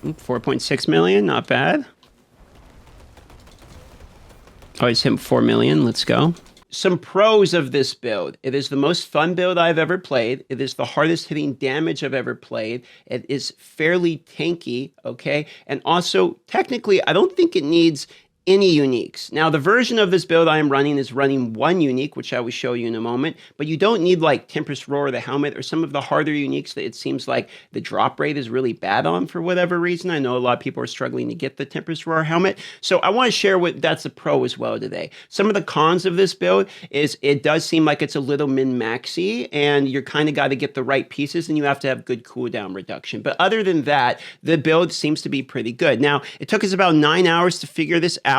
4.6 million, not bad. Oh, it's hit 4 million. Let's go. Some pros of this build. It is the most fun build I've ever played. It is the hardest hitting damage I've ever played. It is fairly tanky, okay? And also, technically, I don't think it needs any uniques. Now, the version of this build I am running is running one unique, which I will show you in a moment, but you don't need like Tempest Roar or the helmet or some of the harder uniques that it seems like the drop rate is really bad on for whatever reason. I know a lot of people are struggling to get the Tempest Roar helmet, so I want to share that's a pro as well today. Some of the cons of this build is it does seem like it's a little min-maxy, and you're kind of got to get the right pieces, and you have to have good cooldown reduction. But other than that, the build seems to be pretty good. Now, it took us about 9 hours to figure this out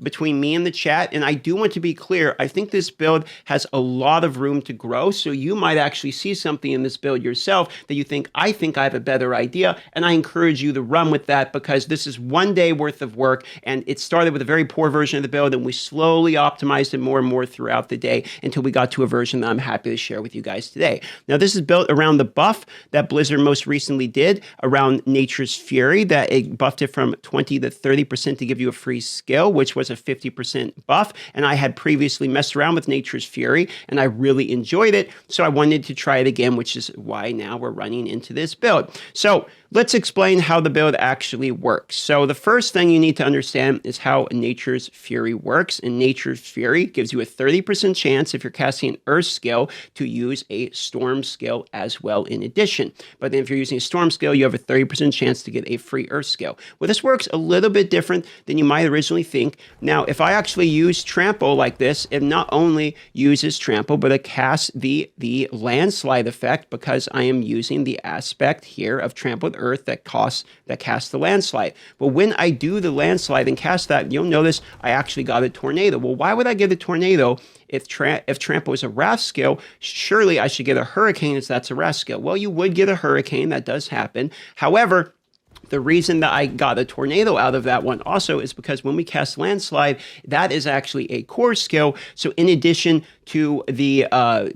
between me and the chat, and I do want to be clear, I think this build has a lot of room to grow, so you might actually see something in this build yourself that you think, I think I have a better idea, and I encourage you to run with that, because this is 1 day worth of work, and it started with a very poor version of the build, and we slowly optimized it more and more throughout the day until we got to a version that I'm happy to share with you guys today. Now, this is built around the buff that Blizzard most recently did around Nature's Fury, that it buffed it from 20 to 30% to give you a free skill, which was a 50% buff, and I had previously messed around with Nature's Fury, and I really enjoyed it, so I wanted to try it again, which is why now we're running into this build. So let's explain how the build actually works. So the first thing you need to understand is how Nature's Fury works, and Nature's Fury gives you a 30% chance if you're casting an Earth skill to use a Storm skill as well in addition. But then if you're using a Storm skill, you have a 30% chance to get a free Earth skill. Well, this works a little bit different than you might originally think. Now, if I actually use Trample like this, it not only uses Trample, but it casts the landslide effect, because I am using the aspect here of Trampled Earth that casts the landslide. But when I do the landslide and cast that, you'll notice I actually got a tornado. Well, why would I get a tornado if Trample is a Wrath skill? Surely I should get a Hurricane as that's a Wrath skill. Well, you would get a Hurricane. That does happen. However, the reason that I got a tornado out of that one also is because when we cast landslide, that is actually a core skill. So in addition to the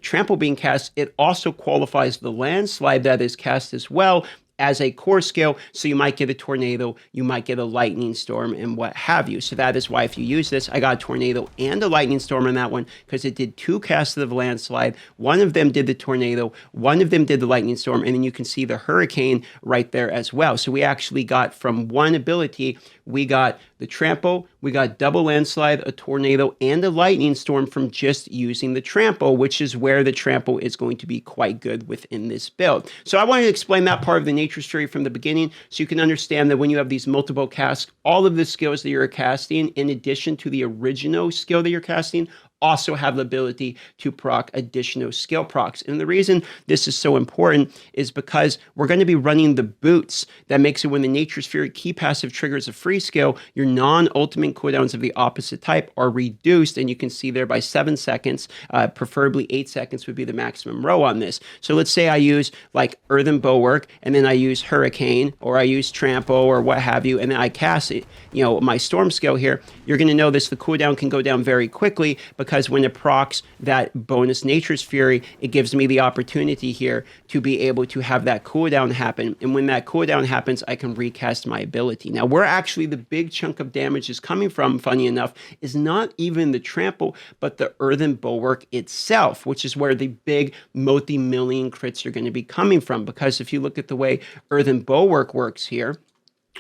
trample being cast, it also qualifies the landslide that is cast as well as a core skill, so you might get a tornado, you might get a lightning storm, and what have you. So that is why if you use this, I got a tornado and a lightning storm on that one, because it did 2 casts of landslide. One of them did the tornado, one of them did the lightning storm, and then you can see the hurricane right there as well. So we actually got from one ability, we got the trample, we got double landslide, a tornado, and a lightning storm from just using the trample, which is where the trample is going to be quite good within this build. So I wanted to explain that part of the Nature's Fury from the beginning, so you can understand that when you have these multiple casts, all of the skills that you're casting, in addition to the original skill that you're casting, also have the ability to proc additional skill procs. And the reason this is so important is because we're going to be running the boots that makes it when the Nature's Fury key passive triggers a free skill, your non-ultimate cooldowns of the opposite type are reduced, and you can see there by 7 seconds, preferably 8 seconds would be the maximum row on this. So let's say I use like Earthen Bulwark, and then I use Hurricane, or I use Trample, or what have you, and then I cast it, my Storm skill here. You're going to notice the cooldown can go down very quickly, because when it procs that bonus Nature's Fury, it gives me the opportunity here to be able to have that cooldown happen. And when that cooldown happens, I can recast my ability. Now, where actually the big chunk of damage is coming from, funny enough, is not even the trample, but the Earthen Bulwark itself, which is where the big multi-million crits are going to be coming from. Because if you look at the way Earthen Bulwark works here,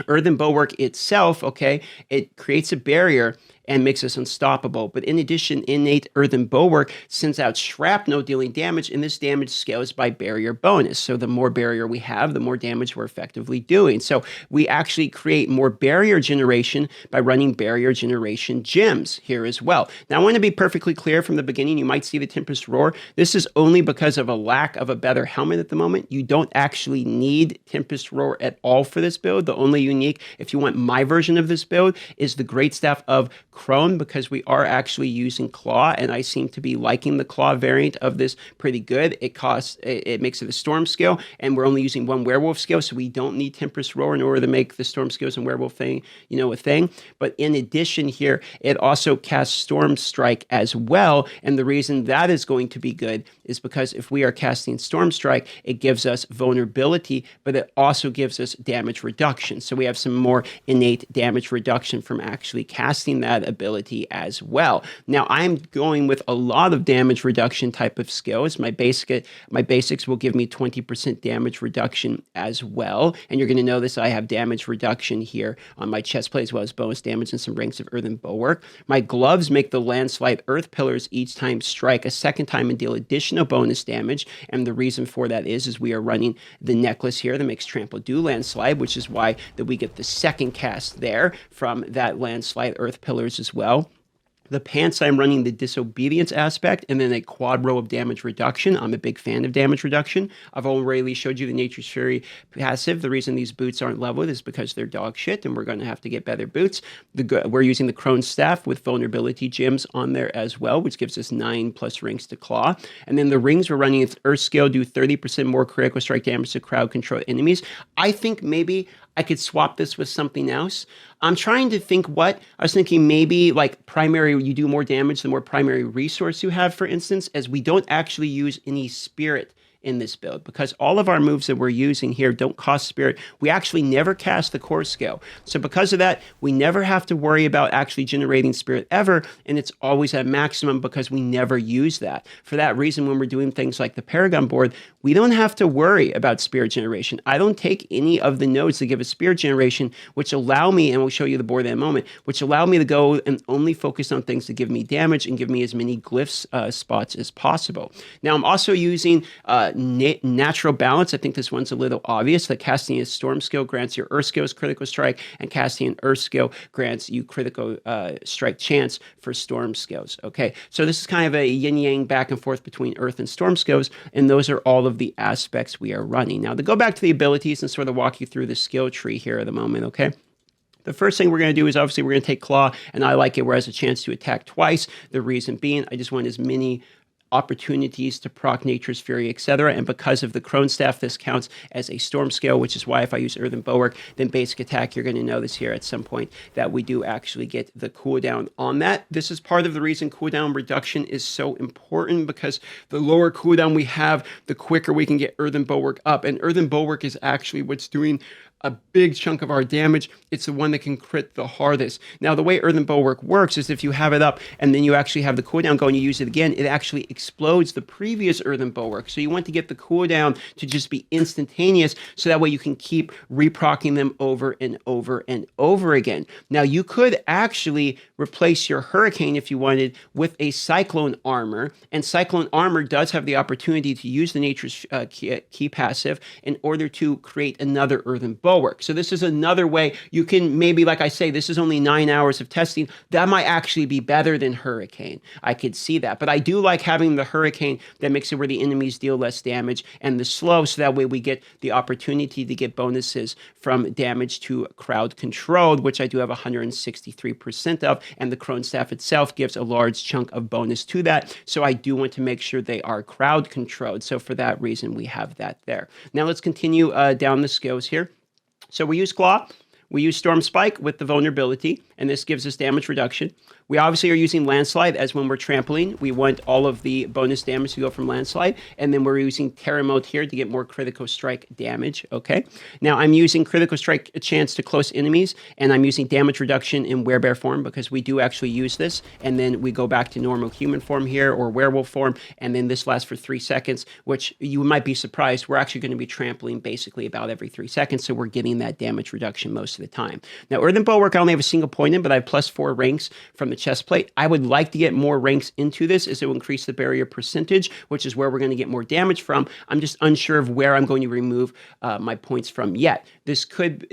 Earthen Bulwark itself, okay, it creates a barrier and makes us unstoppable. But in addition, innate Earthen Bulwark sends out shrapnel dealing damage, and this damage scales by barrier bonus. So the more barrier we have, the more damage we're effectively doing. So we actually create more barrier generation by running barrier generation gems here as well. Now, I want to be perfectly clear from the beginning. You might see the Tempest Roar. This is only because of a lack of a better helmet at the moment. You don't actually need Tempest Roar at all for this build. The only unique, if you want my version of this build, is the Great Staff of Crone because we are actually using Claw, and I seem to be liking the Claw variant of this pretty good. It makes it a Storm skill, and we're only using one Werewolf skill, so we don't need Tempest Roar in order to make the Storm skills and Werewolf thing, a thing. But in addition here, it also casts Storm Strike as well, and the reason that is going to be good is because if we are casting Storm Strike, it gives us vulnerability, but it also gives us damage reduction. So we have some more innate damage reduction from actually casting that ability as well. Now, I'm going with a lot of damage reduction type of skills. My basics will give me 20% damage reduction as well. And you're going to notice I have damage reduction here on my chest plate as well as bonus damage and some rings of Earthen Bulwark. My gloves make the landslide earth pillars each time strike a second time and deal additional bonus damage. And the reason for that is we are running the necklace here that makes trample do landslide, which is why that we get the second cast there from that landslide earth pillars as well. The pants, I'm running the disobedience aspect and then a quad row of damage reduction. I'm a big fan of damage reduction. I've already showed you the Nature's Fury passive. The reason these boots aren't leveled is because they're dog shit and we're going to have to get better boots. We're using the Crone Staff with vulnerability gems on there as well, which gives us 9 plus rings to claw. And then the rings we're running its Earth Scale, do 30% more critical strike damage to crowd control enemies. I think maybe I could swap this with something else. I'm trying to think I was thinking maybe like primary, you do more damage the more primary resource you have, for instance, as we don't actually use any spirit in this build because all of our moves that we're using here don't cost spirit. We actually never cast the core skill. So because of that, we never have to worry about actually generating spirit ever, and it's always at maximum because we never use that. For that reason, when we're doing things like the Paragon board, we don't have to worry about spirit generation. I don't take any of the nodes that give us spirit generation, which allow me, and we'll show you the board in a moment, which allow me to go and only focus on things that give me damage and give me as many glyphs spots as possible. Now, I'm also using natural balance. I think this one's a little obvious, that casting a storm skill grants your earth skills critical strike, and casting an earth skill grants you critical strike chance for storm skills. Okay, so this is kind of a yin-yang back and forth between earth and storm skills, and those are all of the aspects we are running. Now, to go back to the abilities and sort of walk you through the skill tree here at the moment, okay? The first thing we're going to do is obviously we're going to take Claw, and I like it where it has a chance to attack twice. The reason being, I just want as many opportunities to proc Nature's Fury, etc. And because of the Crone Staff, this counts as a storm scale, which is why if I use Earthen Bulwark, then basic attack, you're going to notice here at some point that we do actually get the cooldown on that. This is part of the reason cooldown reduction is so important, because the lower cooldown we have, the quicker we can get Earthen Bulwark up. And Earthen Bulwark is actually what's doing a big chunk of our damage. It's the one that can crit the hardest. Now, the way Earthen Bulwark works is if you have it up and then you actually have the cooldown going, you use it again, it actually explodes the previous Earthen Bulwark. So you want to get the cooldown to just be instantaneous, so that way you can keep reprocking them over and over and over again. Now, you could actually replace your Hurricane if you wanted with a Cyclone Armor, and Cyclone Armor does have the opportunity to use the Nature's Key passive in order to create another Earthen Bulwark. So this is another way you can maybe, like I say, this is only 9 hours of testing. That might actually be better than Hurricane. I could see that. But I do like having the Hurricane that makes it where the enemies deal less damage, and the slow, so that way we get the opportunity to get bonuses from damage to crowd controlled, which I do have 163% of, and the Crone Staff itself gives a large chunk of bonus to that. So I do want to make sure they are crowd controlled. So for that reason, we have that there. Now let's continue down the skills here. So we use Claw, we use Storm Spike with the vulnerability, and this gives us damage reduction. We obviously are using Landslide, as when we're trampling, we want all of the bonus damage to go from Landslide, and then we're using Terra Mode here to get more critical strike damage, okay? Now, I'm using critical strike chance to close enemies, and I'm using damage reduction in Werebear form, because we do actually use this, and then we go back to normal human form here, or werewolf form, and then this lasts for 3 seconds, which you might be surprised, we're actually going to be trampling basically about every 3 seconds, so we're getting that damage reduction most of the time. Now, Earthen Bulwark, I only have a single point in, but I have +4 ranks from the chest plate. I would like to get more ranks into this, as it will increase the barrier percentage, which is where we're going to get more damage from. I'm just unsure of where I'm going to remove my points from yet. This could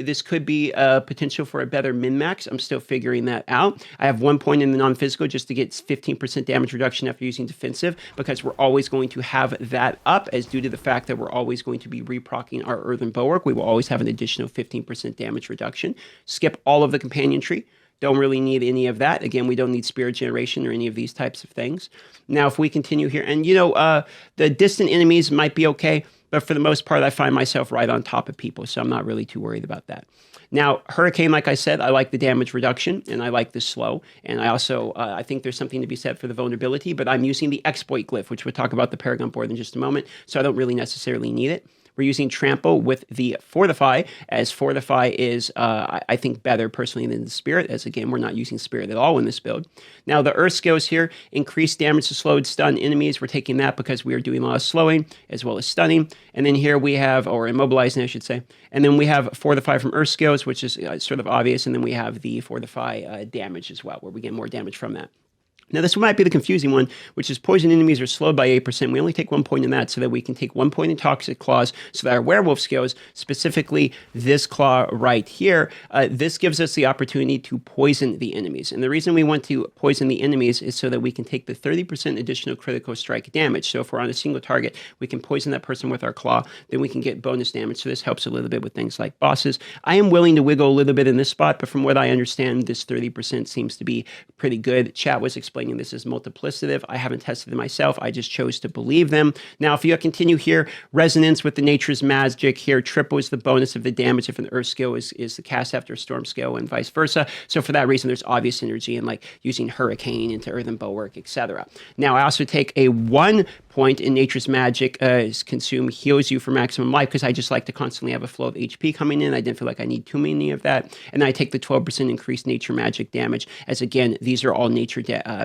be potential for a better min-max. I'm still figuring that out. I have 1 point in the non-physical just to get 15% damage reduction after using defensive, because we're always going to have that up, as due to the fact that we're always going to be reprocking our Earthen Bulwark. We will always have an additional 15% damage reduction. Skip all of the companion tree. Don't really need any of that. Again, we don't need spirit generation or any of these types of things. Now, if we continue here, and the distant enemies might be okay, but for the most part, I find myself right on top of people, so I'm not really too worried about that. Now, Hurricane, like I said, I like the damage reduction, and I like the slow, and I also, I think there's something to be said for the vulnerability, but I'm using the exploit glyph, which we'll talk about the Paragon Board in just a moment, so I don't really necessarily need it. We're using Trample with the Fortify, as Fortify is, I think, better personally than the Spirit, as again, we're not using Spirit at all in this build. Now, the Earth skills here, increase damage to slowed, stun enemies. We're taking that because we are doing a lot of slowing as well as stunning. And then here we have, or immobilizing, I should say. And then we have Fortify from Earth skills, which is sort of obvious. And then we have the Fortify damage as well, where we get more damage from that. Now, this might be the confusing one, which is poison enemies are slowed by 8%. We only take 1 point in that so that we can take 1 point in Toxic Claws so that our werewolf skills, specifically this claw right here, this gives us the opportunity to poison the enemies. And the reason we want to poison the enemies is so that we can take the 30% additional critical strike damage. So if we're on a single target, we can poison that person with our claw, then we can get bonus damage. So this helps a little bit with things like bosses. I am willing to wiggle a little bit in this spot, but from what I understand, this 30% seems to be pretty good. Chat was explaining this is multiplicative. I haven't tested it myself. I just chose to believe them. Now, if you continue here, resonance with the nature's magic here triples the bonus of the damage if an earth skill is the cast after a storm skill and vice versa. So for that reason, there's obvious synergy in like using hurricane into earthen bulwark, etc. Now, I also take a 1 point in nature's magic consume heals you for maximum life because I just like to constantly have a flow of HP coming in. I didn't feel like I need too many of that. And then I take the 12% increased nature magic damage as again, these are all nature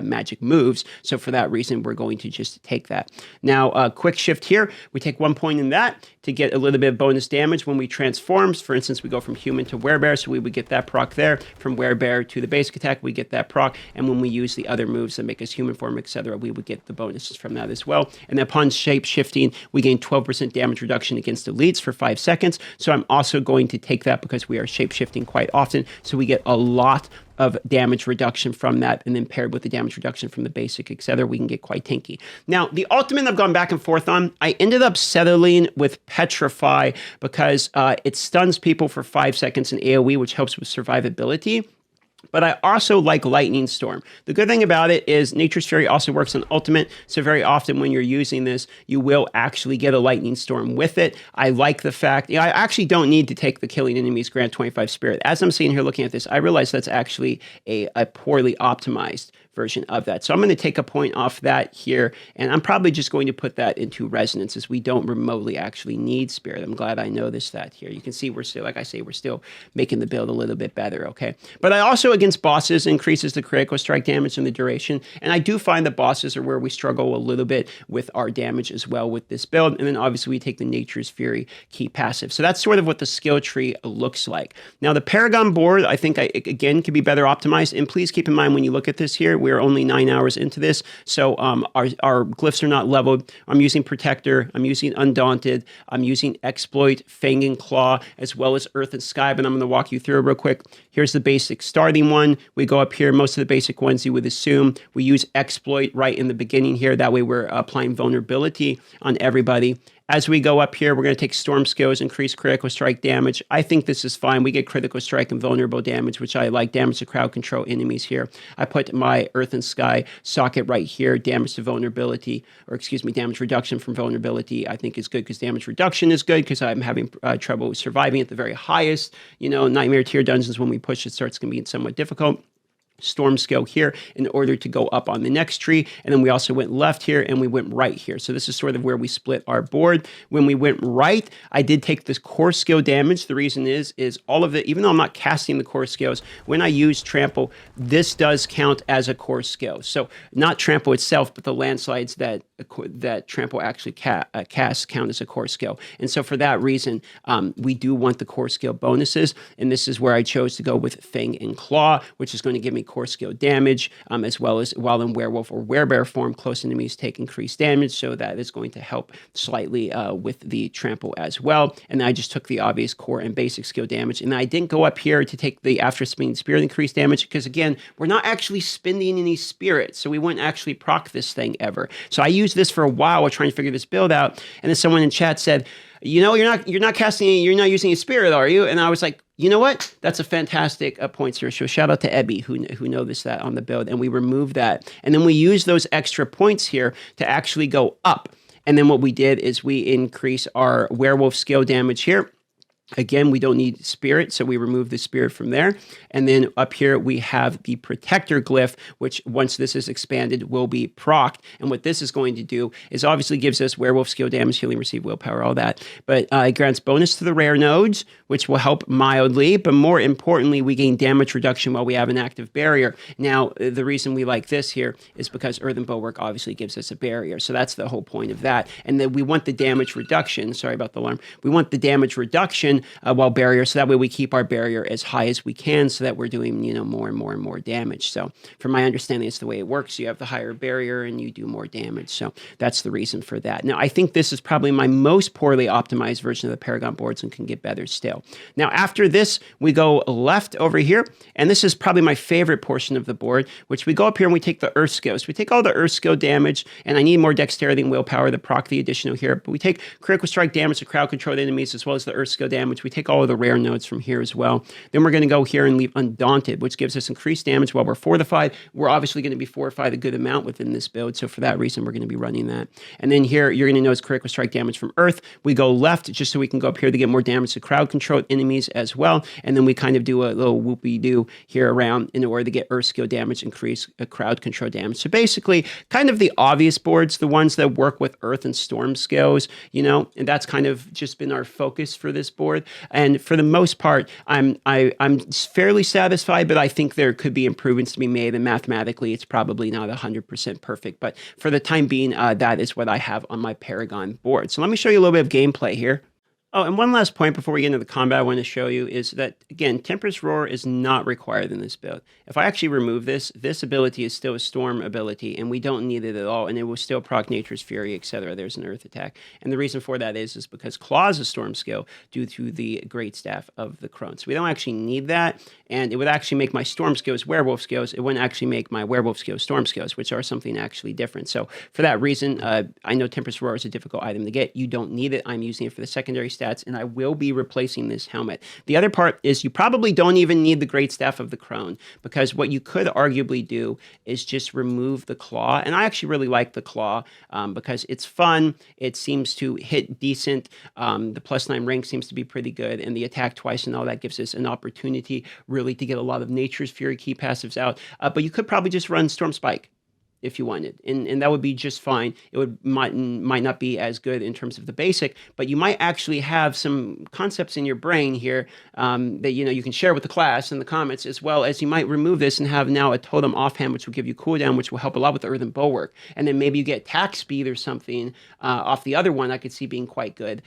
magic moves. So for that reason, we're going to just take that. Now, quick shift here. We take 1 point in that to get a little bit of bonus damage when we transform. For instance, we go from human to werebear, so we would get that proc there. From werebear to the basic attack, we get that proc. And when we use the other moves that make us human form, etc., we would get the bonuses from that as well. And upon shape shifting, we gain 12% damage reduction against elites for 5 seconds. So I'm also going to take that because we are shape shifting quite often. So we get a lot of damage reduction from that, and then paired with the damage reduction from the basic, etc., we can get quite tanky. Now, the ultimate I've gone back and forth on, I ended up settling with Petrify because it stuns people for 5 seconds in AoE, which helps with survivability. But I also like Lightning Storm. The good thing about it is Nature's Fury also works on Ultimate, so very often when you're using this, you will actually get a Lightning Storm with it. I like the fact, I actually don't need to take the Killing Enemies Grant 25 Spirit. As I'm sitting here looking at this, I realize that's actually a poorly optimized version of that. So I'm going to take a point off that here, and I'm probably just going to put that into resonance as we don't remotely actually need spirit. I'm glad I noticed that here. You can see we're still, like I say, we're still making the build a little bit better, okay? But I also, against bosses, increases the critical strike damage and the duration, and I do find that bosses are where we struggle a little bit with our damage as well with this build, and then obviously we take the Nature's Fury key passive. So that's sort of what the skill tree looks like. Now the Paragon board, I think, again, can be better optimized, and please keep in mind when you look at this here, we're only 9 hours into this, so our glyphs are not leveled. I'm using Protector, I'm using Undaunted, I'm using Exploit, Fang and Claw, as well as Earth and Sky, but I'm going to walk you through it real quick. Here's the basic starting one. We go up here, most of the basic ones you would assume. We use Exploit right in the beginning here, that way we're applying vulnerability on everybody. As we go up here, we're going to take Storm Skills, increase critical strike damage. I think this is fine. We get critical strike and vulnerable damage, which I like. Damage to crowd control enemies here. I put my Earth and Sky socket right here. Damage to vulnerability, or excuse me, damage reduction from vulnerability, I think is good because damage reduction is good because I'm having trouble surviving at the very highest. You know, Nightmare tier dungeons, when we push, it starts going to be somewhat difficult. Storm skill here in order to go up on the next tree. And then we also went left here and we went right here. So this is sort of where we split our board. When we went right, I did take this core skill damage. The reason is all of it, even though I'm not casting the core skills, when I use Trample, this does count as a core skill. So not Trample itself, but the landslides that Trample actually casts count as a core skill. And so for that reason, we do want the core skill bonuses. And this is where I chose to go with Fang and Claw, which is going to give me core skill damage, as well as while in werewolf or werebear form, close enemies take increased damage, so that is going to help slightly with the trample as well. And then I just took the obvious core and basic skill damage, and I didn't go up here to take the after spending spirit increased damage, because again, we're not actually spending any spirit, so we wouldn't actually proc this thing ever. So I used this for a while while trying to figure this build out, and then someone in chat said, you know, you're not casting any, you're not using a spirit, are you? And I was like, You know what? That's a fantastic point, sir. So shout out to Ebby who noticed that on the build, and we removed that. And then we use those extra points here to actually go up. And then what we did is we increase our werewolf skill damage here. Again, we don't need spirit, so we remove the spirit from there. And then up here, we have the protector glyph, which once this is expanded, will be procced. And what this is going to do is obviously gives us werewolf skill damage, healing, receive willpower, all that. But it grants bonus to the rare nodes, which will help mildly. But more importantly, we gain damage reduction while we have an active barrier. Now, the reason we like this here is because Earthen Bulwark obviously gives us a barrier. So that's the whole point of that. And then we want the damage reduction. Sorry about the alarm. We want the damage reduction while barrier, so that way we keep our barrier as high as we can so that we're doing, you know, more and more and more damage. So from my understanding, it's the way it works. You have the higher barrier and you do more damage. So that's the reason for that. Now, I think this is probably my most poorly optimized version of the Paragon boards and can get better still. Now, after this, we go left over here, and this is probably my favorite portion of the board, which we go up here and we take the Earth skills. We take all the Earth skill damage, and I need more dexterity and willpower to proc the additional here, but we take critical strike damage to crowd-controlled enemies as well as the Earth skill damage. We take all of the rare nodes from here as well. Then we're going to go here and leave Undaunted, which gives us increased damage while we're fortified. We're obviously going to be fortified a good amount within this build, so for that reason, we're going to be running that. And then here, you're going to notice critical strike damage from Earth. We go left just so we can go up here to get more damage to crowd-controlled enemies as well. And then we kind of do a little whoopie-doo here around in order to get Earth skill damage, increase crowd-control damage. So basically, kind of the obvious boards, the ones that work with Earth and Storm skills, you know, and that's kind of just been our focus for this board. And for the most part, I'm fairly satisfied, but I think there could be improvements to be made, and mathematically, it's probably not 100% perfect. But for the time being, that is what I have on my Paragon board. So let me show you a little bit of gameplay here. Oh, and one last point before we get into the combat I want to show you is that, again, Tempest Roar is not required in this build. If I actually remove this, this ability is still a Storm ability, and we don't need it at all, and it will still proc Nature's Fury, etc. There's an Earth attack. And the reason for that is because Claw is a Storm skill due to the Great Staff of the Crone. So we don't actually need that, and it would actually make my Storm skills Werewolf skills. It wouldn't actually make my Werewolf skills Storm skills, which are something actually different. So for that reason, I know Tempest Roar is a difficult item to get. You don't need it. I'm using it for the secondary stats, and I will be replacing this helmet. The other part is you probably don't even need the Great Staff of the Crone, because what you could arguably do is just remove the Claw, and I actually really like the Claw because it's fun, it seems to hit decent, the +9 rank seems to be pretty good, and the attack twice and all that gives us an opportunity really to get a lot of Nature's Fury key passives out, but you could probably just run Storm Spike if you wanted, and that would be just fine. It might not be as good in terms of the basic, but you might actually have some concepts in your brain here that you can share with the class in the comments, as well as you might remove this and have now a totem offhand, which will give you cooldown, which will help a lot with the Earthen Bulwark, and then maybe you get attack speed or something off the other one. I could see being quite good.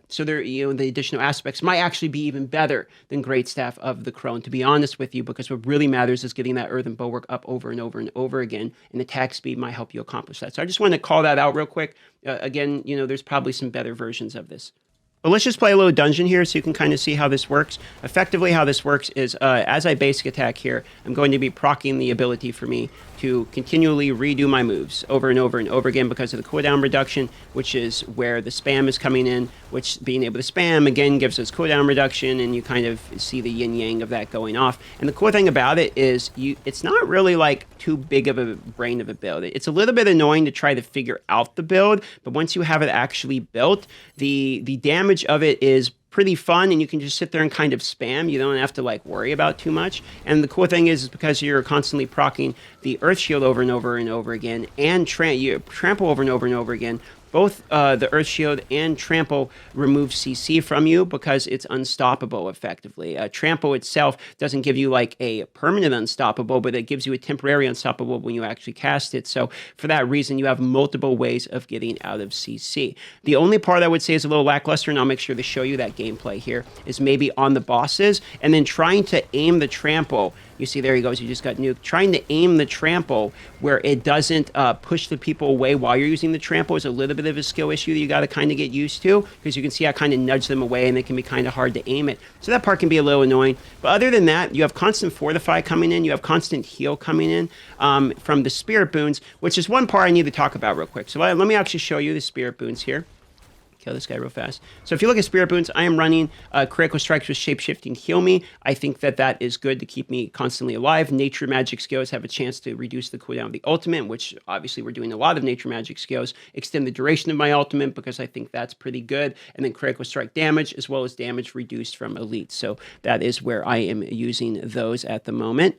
So there, the additional aspects might actually be even better than Great Staff of the Crone, to be honest with you, because what really matters is getting that Earthen Bulwark up over and over and over again, and the attack speed might help you accomplish that. So I just wanted to call that out real quick. Again, there's probably some better versions of this. But let's just play a little dungeon here so you can kind of see how this works. Effectively, how this works is as I basic attack here, I'm going to be proccing the ability for me to continually redo my moves over and over and over again because of the cooldown reduction, which is where the spam is coming in, which being able to spam, again, gives us cooldown reduction, and you kind of see the yin-yang of that going off. And the cool thing about it is it's not really like too big of a brain of a build. It's a little bit annoying to try to figure out the build, but once you have it actually built, the damage of it is pretty fun, and you can just sit there and kind of spam. You don't have to worry about too much. And the cool thing is because you're constantly proccing the Earth Shield over and over and over again, and you trample over and over and over again, both the Earth Shield and Trample remove CC from you because it's unstoppable effectively. Trample itself doesn't give you a permanent unstoppable, but it gives you a temporary unstoppable when you actually cast it. So for that reason, you have multiple ways of getting out of CC. The only part I would say is a little lackluster, and I'll make sure to show you that gameplay here, is maybe on the bosses, and then trying to aim the Trample. You see, there he goes, you just got nuked. Trying to aim the Trample where it doesn't push the people away while you're using the Trample is a little bit of a skill issue that you got to kind of get used to, because you can see I kind of nudge them away, and it can be kind of hard to aim it. So that part can be a little annoying. But other than that, you have constant Fortify coming in, you have constant Heal coming in from the Spirit Boons, which is one part I need to talk about real quick. So let me actually show you the Spirit Boons here. Kill this guy real fast. So if you look at Spirit Boons, I am running Critical Strikes with Shapeshifting Heal Me. I think that that is good to keep me constantly alive. Nature Magic skills have a chance to reduce the cooldown of the ultimate, which obviously we're doing a lot of Nature Magic skills. Extend the duration of my ultimate because I think that's pretty good. And then Critical Strike damage as well as damage reduced from Elite. So that is where I am using those at the moment.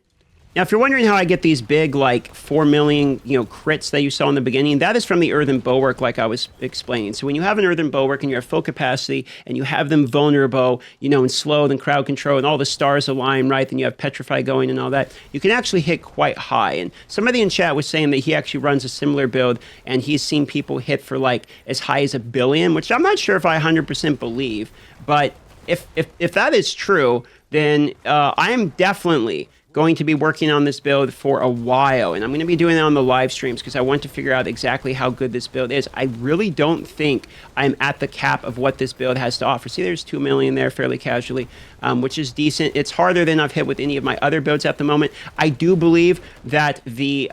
Now, if you're wondering how I get these big, like, 4 million, crits that you saw in the beginning, that is from the Earthen Bulwark, like I was explaining. So when you have an Earthen Bulwark and you're at full capacity and you have them vulnerable, and slow and crowd control and all the stars align, right, then you have Petrify going and all that, you can actually hit quite high. And somebody in chat was saying that he actually runs a similar build and he's seen people hit for, like, as high as 1 billion, which I'm not sure if I 100% believe. But if that is true, then I am definitely going to be working on this build for a while, and I'm going to be doing it on the live streams because I want to figure out exactly how good this build is. I really don't think I'm at the cap of what this build has to offer. See, there's 2 million there fairly casually, which is decent. It's harder than I've hit with any of my other builds at the moment. I do believe that the,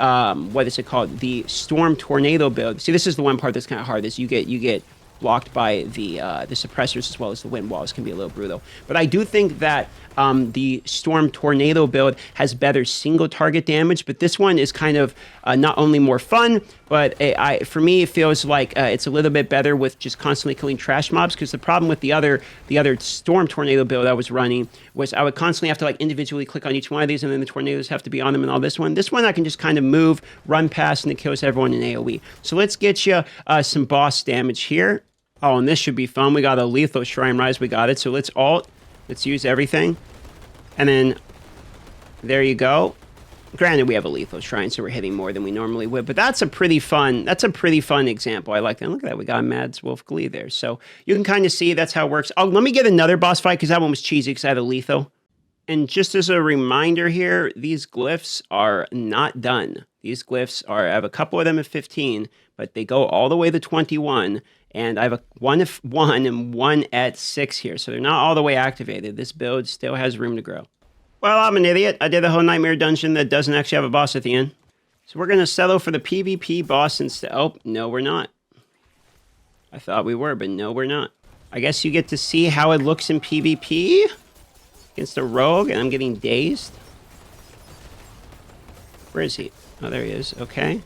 what is it called? The Storm Tornado build. See, this is the one part that's kind of hard, is you get blocked by the suppressors as well as the wind walls can be a little brutal. But I do think that the Storm Tornado build has better single target damage, but this one is kind of not only more fun, but for me it feels like it's a little bit better with just constantly killing trash mobs, because the problem with the other Storm Tornado build I was running was I would constantly have to like individually click on each one of these, and then the tornadoes have to be on them and all this one. This one I can just kind of move, run past, and it kills everyone in AoE. So let's get you some boss damage here. Oh, and this should be fun. We got a Lethal Shrine Rise. We got it. So let's alt. Let's use everything. And then there you go. Granted, we have a Lethal Shrine, so we're hitting more than we normally would. But that's a pretty fun example. I like that. Look at that. We got Mads Wolf Glee there. So you can kind of see that's how it works. Oh, let me get another boss fight because that one was cheesy because I had a Lethal. And just as a reminder here, these glyphs are not done. These glyphs I have a couple of them at 15, but they go all the way to 21. And I have one at 1 and one at 6 here. So they're not all the way activated. This build still has room to grow. Well, I'm an idiot. I did the whole Nightmare Dungeon that doesn't actually have a boss at the end. So we're going to settle for the PvP boss instead. Oh, no, we're not. I thought we were, but no, we're not. I guess you get to see how it looks in PvP against a rogue, and I'm getting dazed. Where is he? Oh, there he is. Okay.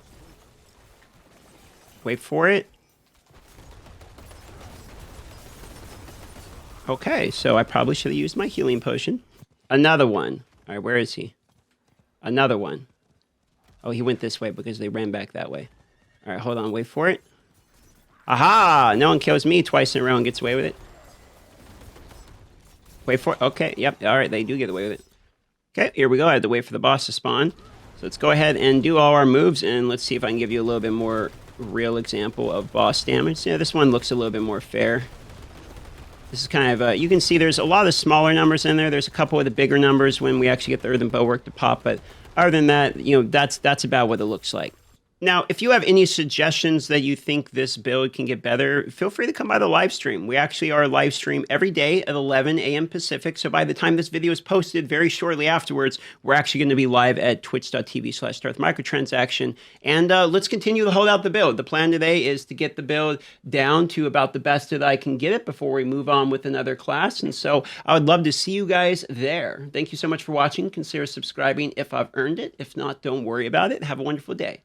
Wait for it. Okay, so I probably should have used my healing potion. Another one. All right, where is he? Another one. Oh, he went this way because they ran back that way. All right, hold on, wait for it. Aha! No one kills me twice in a row and gets away with it. Wait for it. Okay, yep, all right, they do get away with it. Okay, here we go. I had to wait for the boss to spawn. So let's go ahead and do all our moves, and let's see if I can give you a little bit more real example of boss damage. Yeah, this one looks a little bit more fair. This is kind of, you can see there's a lot of smaller numbers in there. There's a couple of the bigger numbers when we actually get the Earthen Bulwark to pop. But other than that, that's about what it looks like. Now, if you have any suggestions that you think this build can get better, feel free to come by the live stream. We actually are live stream every day at 11 a.m. Pacific. So by the time this video is posted, very shortly afterwards, we're actually going to be live at twitch.tv/StarthMicrotransaction. And let's continue to hold out the build. The plan today is to get the build down to about the best that I can get it before we move on with another class. And so I would love to see you guys there. Thank you so much for watching. Consider subscribing if I've earned it. If not, don't worry about it. Have a wonderful day.